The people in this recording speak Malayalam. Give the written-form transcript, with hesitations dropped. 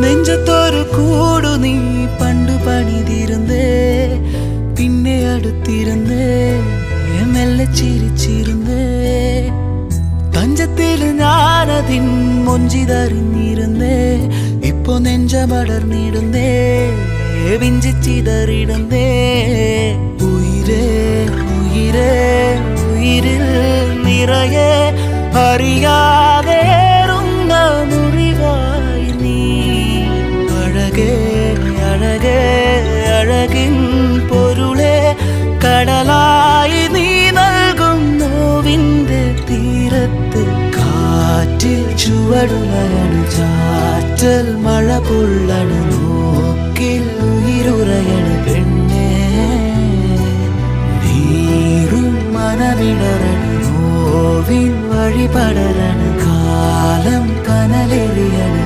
നെഞ്ചത്തൊരു കൂടു നീ പണ്ടു പണിതിരുന്നേ, പിന്നെ അടുത്തിരുന്നേ, മെല്ലെ ചിരിച്ചിരുന്നേ. തഞ്ചത്തിൽ ഞാനതിൻ മൊഞ്ചിതറിഞ്ഞിരുന്നേ, ഇപ്പൊ നെഞ്ചമടർന്നിടുന്നേ, വിഞ്ചിച്ചിതറിടുന്നേ. ഉയിരേ ഉയിരേ ഉയിരിൽ നിറയെ അറിയാതേറുന്ന മുറിവായി നീ. അഴകേ അഴകേ അഴകിൻ പൊരുളെ കടലായി നീ നൽകും നോവിൻ്റെ തീരത്ത്. കാറ്റിൽ ചുവടുലയാണ്, ചാറ്റൽ മഴ പൊള്ളണ്, നോക്കിൽ ഉയിരുറയണ് പെണ്ണേ. നീറും മനമിടറണ്, നോവിൻ വഴി പടരണം, കാലം കനലെറിയണ്